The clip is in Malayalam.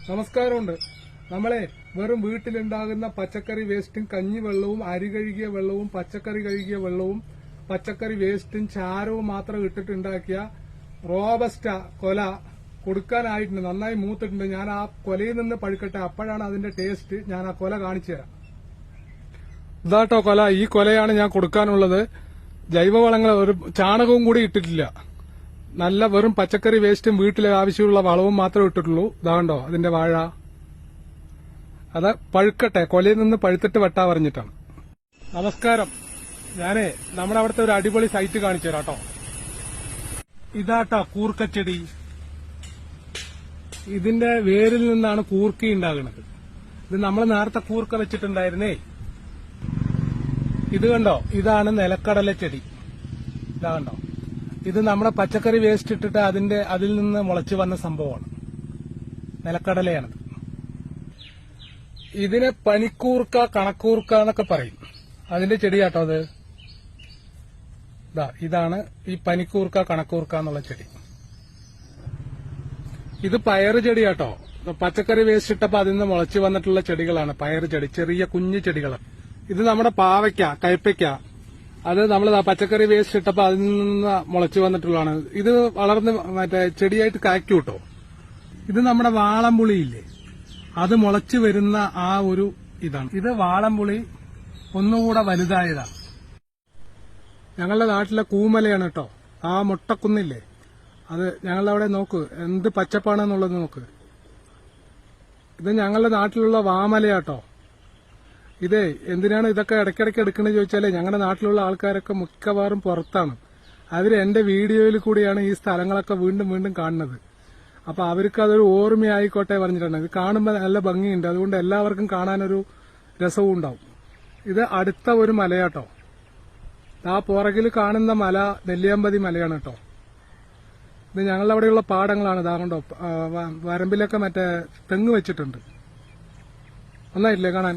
നമസ്കാരമുണ്ട്. നമ്മളെ വെറും വീട്ടിലുണ്ടാകുന്ന പച്ചക്കറി വേസ്റ്റും കഞ്ഞിവെള്ളവും അരി കഴുകിയ വെള്ളവും പച്ചക്കറി കഴുകിയ വെള്ളവും പച്ചക്കറി വേസ്റ്റും ചാരവും മാത്രം ഇട്ടിട്ടുണ്ടാക്കിയ റോബസ്റ്റ കൊല കൊടുക്കാനായിട്ടുണ്ട്. നന്നായി മൂത്തിട്ടുണ്ട്. ഞാൻ ആ കൊലയിൽ നിന്ന് പഴുക്കട്ടെ, അപ്പോഴാണ് അതിന്റെ ടേസ്റ്റ്. ഞാൻ ആ കൊല കാണിച്ചു തരാം. ഇതാട്ടോ കൊല. ഈ കൊലയാണ് ഞാൻ കൊടുക്കാനുള്ളത്. ജൈവവളങ്ങൾ ഒരു ചാണകവും കൂടി ഇട്ടിട്ടില്ല. നല്ല വെറും പച്ചക്കറി വേസ്റ്റും വീട്ടിലെ ആവശ്യമുള്ള വളവും മാത്രമേ ഇട്ടിട്ടുള്ളൂ. ഇതാണ്ടോ അതിന്റെ വാഴ. അത് പഴുക്കട്ടെ, കൊലയിൽ നിന്ന് പഴുത്തിട്ട് വെട്ടാ പറഞ്ഞിട്ടാണ്. നമസ്കാരം. ഞാനേ നമ്മുടെ അവിടുത്തെ ഒരു അടിപൊളി സൈറ്റ് കാണിച്ചു തരാം കേട്ടോ. ഇതാട്ടോ കൂർക്കച്ചെടി. ഇതിന്റെ വേരിൽ നിന്നാണ് കൂർക്ക ഉണ്ടാകുന്നത്. ഇത് നമ്മൾ നേരത്തെ കൂർക്ക വെച്ചിട്ടുണ്ടായിരുന്നേ. ഇത് കണ്ടോ, ഇതാണ് നിലക്കടല ചെടി. ഇതാ കണ്ടോ, ഇത് നമ്മുടെ പച്ചക്കറി വേസ്റ്റ് ഇട്ടിട്ട് അതിൽ നിന്ന് മുളച്ചു വന്ന സംഭവമാണ്. നിലക്കടലയാണ്. ഇതിന് പനിക്കൂർക്ക, കണക്കൂർക്ക എന്നൊക്കെ പറയും. അതിന്റെ ചെടിയാട്ടോ അത്. ഇതാണ് ഈ പനിക്കൂർക്ക, കണക്കൂർക്ക എന്നുള്ള ചെടി. ഇത് പയറ് ചെടിയാട്ടോ. പച്ചക്കറി വേസ്റ്റ് ഇട്ടപ്പോ അതിൽ നിന്ന് മുളച്ചു വന്നിട്ടുള്ള ചെടികളാണ് പയറ് ചെടി. ചെറിയ കുഞ്ഞു ചെടികൾ. ഇത് നമ്മുടെ പാവയ്ക്ക, കയ്പയ്ക്ക. അത് നമ്മൾ പച്ചക്കറി വേസ്റ്റ് ഇട്ടപ്പോ അതിൽ നിന്ന് മുളച്ചു വന്നിട്ടുള്ളതാണ്. ഇത് വളർന്ന് മറ്റേ ചെടിയായിട്ട് കായ്ക്കും കേട്ടോ. ഇത് നമ്മുടെ വാളംപുളിയില്ലേ, അത് മുളച്ചു വരുന്ന ആ ഒരു ഇതാണ്. ഇത് വാളംപുളി ഒന്നുകൂടെ വലുതായതാണ്. ഞങ്ങളുടെ നാട്ടിലെ കൂമലയാണ് കേട്ടോ. ആ മുട്ടക്കുന്നില്ലേ, അത് ഞങ്ങളുടെ അവിടെ നോക്ക് എന്ത് പച്ചപ്പാണെന്നുള്ളത് നോക്ക്. ഇത് ഞങ്ങളുടെ നാട്ടിലുള്ള വാമലയാട്ടോ. ഇതേ എന്തിനാണ് ഇതൊക്കെ ഇടയ്ക്കിടയ്ക്ക് എടുക്കുന്നത് ചോദിച്ചാലേ, ഞങ്ങളുടെ നാട്ടിലുള്ള ആൾക്കാരൊക്കെ മിക്കവാറും പുറത്താണ്. അവർ എന്റെ വീഡിയോയിൽ കൂടിയാണ് ഈ സ്ഥലങ്ങളൊക്കെ വീണ്ടും വീണ്ടും കാണുന്നത്. അപ്പൊ അവർക്ക് അതൊരു ഓർമ്മയായിക്കോട്ടെ പറഞ്ഞിട്ടുണ്ട്. ഇത് കാണുമ്പോൾ നല്ല ഭംഗിയുണ്ട്, അതുകൊണ്ട് എല്ലാവർക്കും കാണാനൊരു രസവും ഉണ്ടാവും. ഇത് അടുത്ത ഒരു മലയാട്ടോ. ആ പുറകിൽ കാണുന്ന മല നെല്ലിയാമ്പതി മലയാണ് കേട്ടോ. ഇത് ഞങ്ങളുടെ അവിടെയുള്ള പാടങ്ങളാണ്. ഇതാകണ്ടോ, വരമ്പിലൊക്കെ മറ്റേ തെങ്ങ് വെച്ചിട്ടുണ്ട്. ഒന്നായിട്ടില്ലേ കാണാൻ.